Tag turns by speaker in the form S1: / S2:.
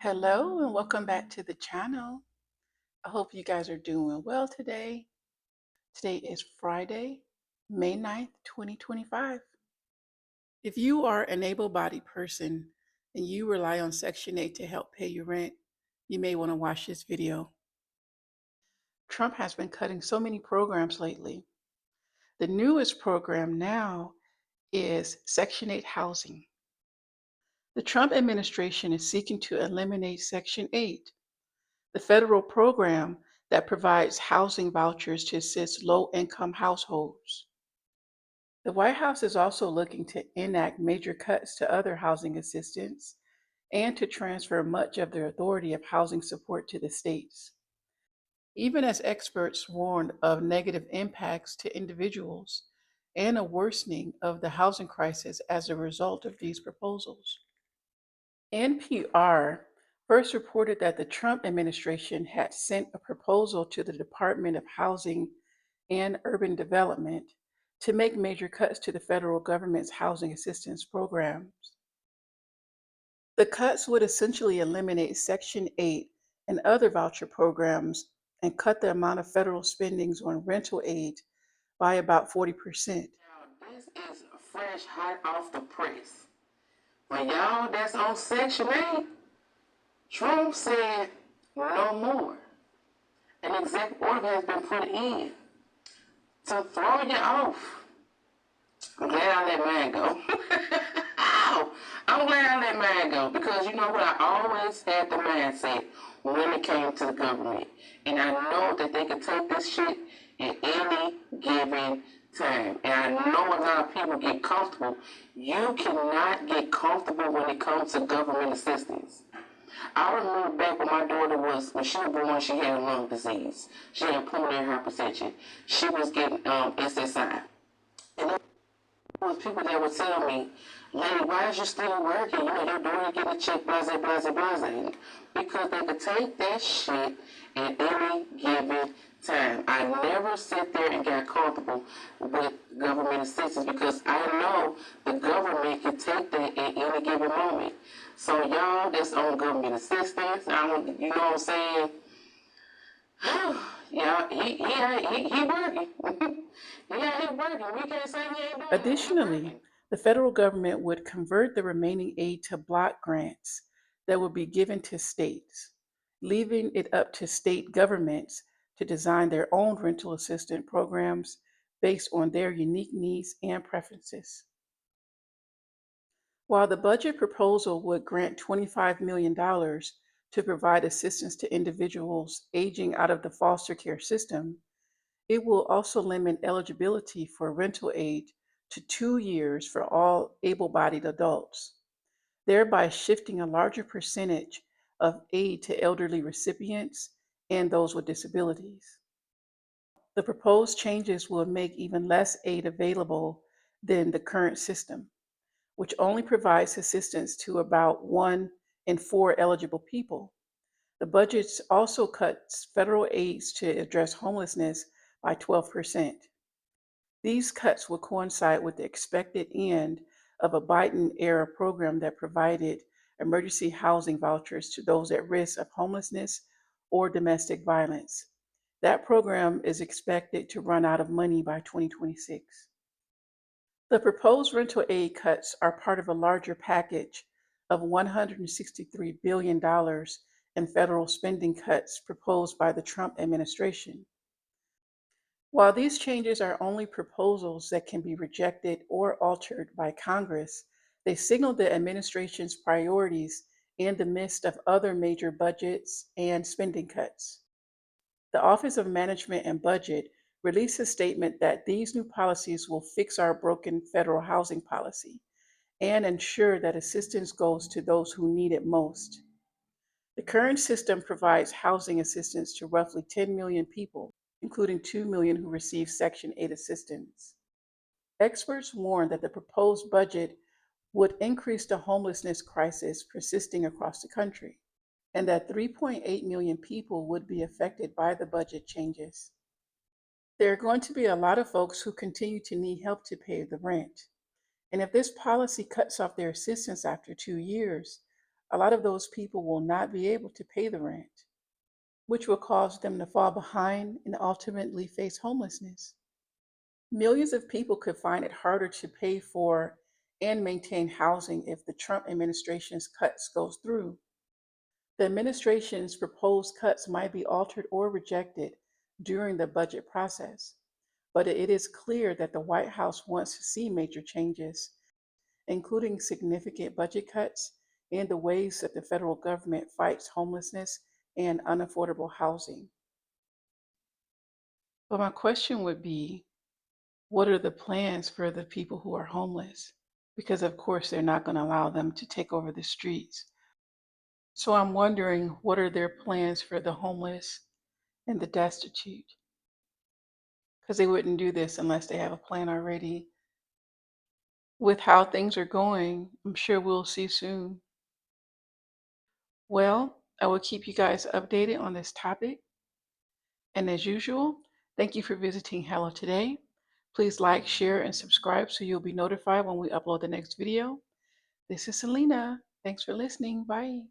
S1: Hello and welcome back to the channel. I hope you guys are doing well today. Today is Friday, May 9th, 2025. If you are an able-bodied person and you rely on Section 8 to help pay your rent, you may want to watch this video. Trump has been cutting so many programs lately. The newest program now is Section 8 housing. The Trump administration is seeking to eliminate Section 8, the federal program that provides housing vouchers to assist low-income households. The White House is also looking to enact major cuts to other housing assistance and to transfer much of the authority of housing support to the states, even as experts warn of negative impacts to individuals and a worsening of the housing crisis as a result of these proposals. NPR first reported that the Trump administration had sent a proposal to the Department of Housing and Urban Development to make major cuts to the federal government's housing assistance programs. The cuts would essentially eliminate Section 8 and other voucher programs and cut the amount of federal spendings on rental aid by about 40%.
S2: Now, this is fresh, hot off the press. For y'all that's on Section 8, Trump said no more. An executive order has been put in to throw you off. I'm glad I let mine go. Ow! I'm glad I let mine go because you know what? I always had the mindset when it came to the government. And I know that they can take this shit at any given time. And I know a lot of people get comfortable. You cannot get comfortable when it comes to government assistance. I remember back when my daughter when she was born, she had a lung disease. She had pulmonary hypertension. She was getting SSI. And there was people that would tell me, "Lady, why is you still working? You know, your daughter getting a check, blase, blase, blase." Because they could take that shit at any given time. I never sit there and got comfortable with government assistance because I know the government can take that at any given moment. So y'all that's on government assistance, you know what I'm saying? Yeah, he working. Yeah, he working. We can't say he ain't doing it. He
S1: Additionally,
S2: working.
S1: the federal government would convert the remaining aid to block grants that would be given to states, leaving it up to state governments to design their own rental assistance programs based on their unique needs and preferences. While the budget proposal would grant $25 million to provide assistance to individuals aging out of the foster care system, it will also limit eligibility for rental aid to 2 years for all able-bodied adults, thereby shifting a larger percentage of aid to elderly recipients and those with disabilities. The proposed changes will make even less aid available than the current system, which only provides assistance to about 1 in 4 eligible people. The budget also cuts federal aids to address homelessness by 12%. These cuts will coincide with the expected end of a Biden-era program that provided emergency housing vouchers to those at risk of homelessness or domestic violence. That program is expected to run out of money by 2026. The proposed rental aid cuts are part of a larger package of $163 billion in federal spending cuts proposed by the Trump administration. While these changes are only proposals that can be rejected or altered by Congress, they signal the administration's priorities in the midst of other major budgets and spending cuts. The Office of Management and Budget released a statement that these new policies will fix our broken federal housing policy and ensure that assistance goes to those who need it most. The current system provides housing assistance to roughly 10 million people, including 2 million who receive Section 8 assistance. Experts warn that the proposed budget would increase the homelessness crisis persisting across the country, and that 3.8 million people would be affected by the budget changes. There are going to be a lot of folks who continue to need help to pay the rent. And if this policy cuts off their assistance after 2 years, a lot of those people will not be able to pay the rent, which will cause them to fall behind and ultimately face homelessness. Millions of people could find it harder to pay for and maintain housing if the Trump administration's cuts goes through. The administration's proposed cuts might be altered or rejected during the budget process, but it is clear that the White House wants to see major changes, including significant budget cuts and the ways that the federal government fights homelessness and unaffordable housing. But my question would be, what are the plans for the people who are homeless? Because, of course, they're not going to allow them to take over the streets. So I'm wondering, what are their plans for the homeless and the destitute? Because they wouldn't do this unless they have a plan already. With how things are going, I'm sure we'll see soon. Well, I will keep you guys updated on this topic. And as usual, thank you for visiting Hello Today. Please like, share, and subscribe so you'll be notified when we upload the next video. This is Selena. Thanks for listening. Bye.